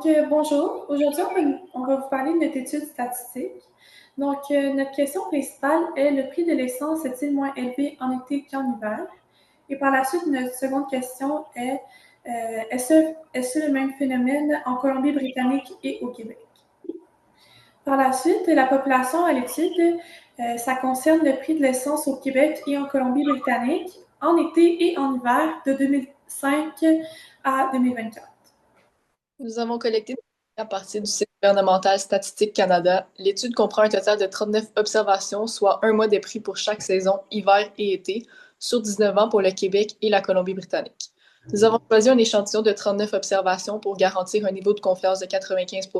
Bonjour. Aujourd'hui, on va vous parler de notre étude statistique. Notre question principale est le prix de l'essence est-il moins élevé en été qu'en hiver? Et par la suite, notre seconde question est est-ce le même phénomène en Colombie-Britannique et au Québec? Par la suite, la population à l'étude, ça concerne le prix de l'essence au Québec et en Colombie-Britannique en été et en hiver de 2005 à 2024. Nous avons collecté des données à partir du site gouvernemental Statistique Canada. L'étude comprend un total de 39 observations, soit un mois de prix pour chaque saison, hiver et été, sur 19 ans pour le Québec et la Colombie-Britannique. Nous avons choisi un échantillon de 39 observations pour garantir un niveau de confiance de 95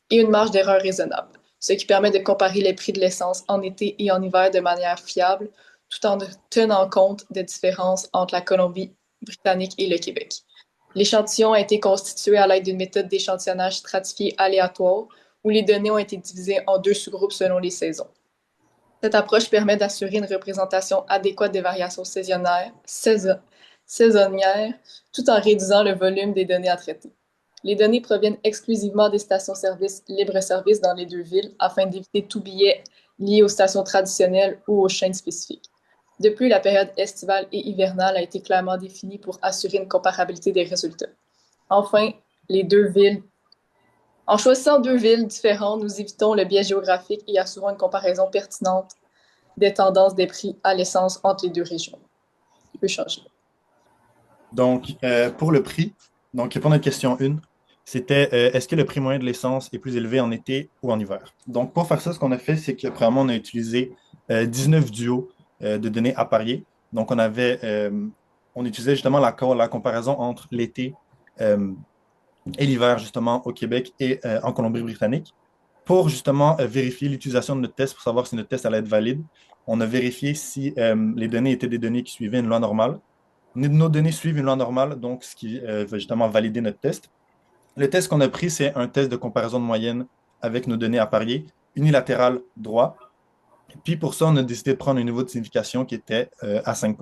et une marge d'erreur raisonnable, ce qui permet de comparer les prix de l'essence en été et en hiver de manière fiable, tout en tenant compte des différences entre la Colombie-Britannique et le Québec. L'échantillon a été constitué à l'aide d'une méthode d'échantillonnage stratifié aléatoire où les données ont été divisées en deux sous-groupes selon les saisons. Cette approche permet d'assurer une représentation adéquate des variations saisonnières tout en réduisant le volume des données à traiter. Les données proviennent exclusivement des stations-service libre-service dans les deux villes afin d'éviter tout biais lié aux stations traditionnelles ou aux chaînes spécifiques. De plus, la période estivale et hivernale a été clairement définie pour assurer une comparabilité des résultats. Enfin, les deux villes. En choisissant deux villes différentes, nous évitons le biais géographique et assurons une comparaison pertinente des tendances des prix à l'essence entre les deux régions. Je peux changer. Pour le prix, donc pour notre question 1, c'était est-ce que le prix moyen de l'essence est plus élevé en été ou en hiver? Donc, pour faire ça, ce qu'on a fait, c'est que premièrement, on a utilisé 19 duos de données à parier. Donc, on utilisait justement la comparaison entre l'été euh, et l'hiver, justement, au Québec et en Colombie-Britannique, pour justement vérifier l'utilisation de notre test pour savoir si notre test allait être valide. On a vérifié si les données étaient des données qui suivaient une loi normale. Nos données suivent une loi normale, donc ce qui va justement valider notre test. Le test qu'on a pris, c'est un test de comparaison de moyenne avec nos données à parier, unilatéral droit. Puis pour ça, on a décidé de prendre un niveau de signification qui était à 5.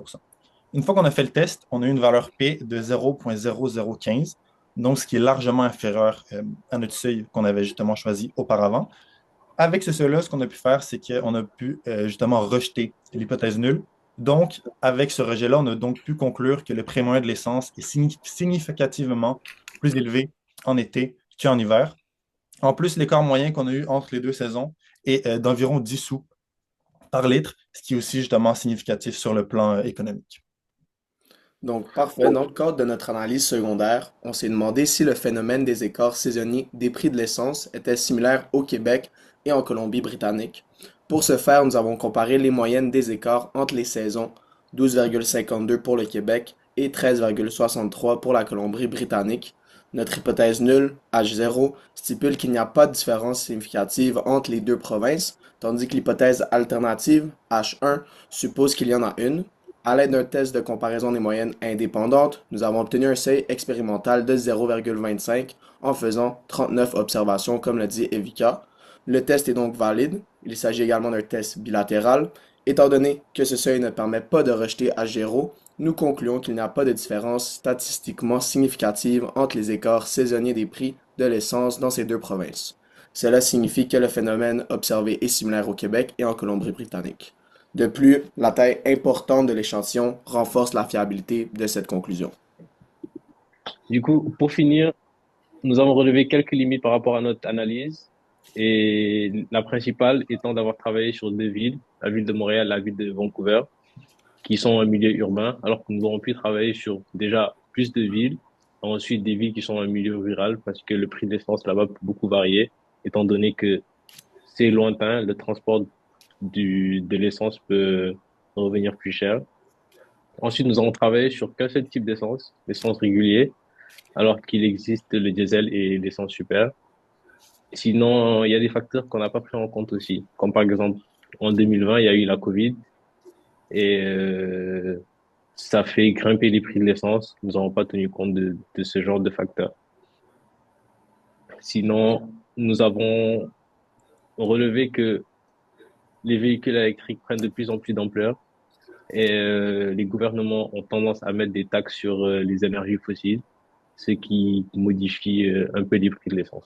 Une fois qu'on a fait le test, on a eu une valeur P de 0,0015, donc ce qui est largement inférieur à notre seuil qu'on avait justement choisi auparavant. Avec ce seuil-là, ce qu'on a pu faire, c'est qu'on a pu justement rejeter l'hypothèse nulle. Donc, avec ce rejet-là, on a donc pu conclure que le prix moyen de l'essence est significativement plus élevé en été qu'en hiver. En plus, l'écart moyen qu'on a eu entre les deux saisons est d'environ 10 sous par litre, ce qui est aussi justement significatif sur le plan économique. Donc, parfait. Dans le cadre de notre analyse secondaire, on s'est demandé si le phénomène des écarts saisonniers des prix de l'essence était similaire au Québec et en Colombie-Britannique. Pour ce faire, nous avons comparé les moyennes des écarts entre les saisons, 12,52 pour le Québec et 13,63 pour la Colombie-Britannique. Notre hypothèse nulle, H0, stipule qu'il n'y a pas de différence significative entre les deux provinces, tandis que l'hypothèse alternative, H1, suppose qu'il y en a une. À l'aide d'un test de comparaison des moyennes indépendantes, nous avons obtenu un seuil expérimental de 0,25 en faisant 39 observations, comme l'a dit Evika. Le test est donc valide. Il s'agit également d'un test bilatéral. Étant donné que ce seuil ne permet pas de rejeter H0, nous concluons qu'il n'y a pas de différence statistiquement significative entre les écarts saisonniers des prix de l'essence dans ces deux provinces. Cela signifie que le phénomène observé est similaire au Québec et en Colombie-Britannique. De plus, la taille importante de l'échantillon renforce la fiabilité de cette conclusion. Du coup, pour finir, nous avons relevé quelques limites par rapport à notre analyse et la principale étant d'avoir travaillé sur deux villes, la ville de Montréal et la ville de Vancouver, qui sont un milieu urbain, alors que nous aurons pu travailler sur déjà plus de villes, ensuite des villes qui sont un milieu rural parce que le prix de l'essence là-bas peut beaucoup varier, étant donné que c'est lointain, le transport de l'essence peut revenir plus cher. Ensuite, nous avons travaillé sur quel seul type d'essence, l'essence régulier, alors qu'il existe le diesel et l'essence super. Sinon, il y a des facteurs qu'on n'a pas pris en compte aussi, comme par exemple en 2020, il y a eu la Covid et ça fait grimper les prix de l'essence. Nous n'avons pas tenu compte de ce genre de facteurs. Sinon, nous avons relevé que les véhicules électriques prennent de plus en plus d'ampleur et les gouvernements ont tendance à mettre des taxes sur les énergies fossiles, ce qui modifie un peu les prix de l'essence.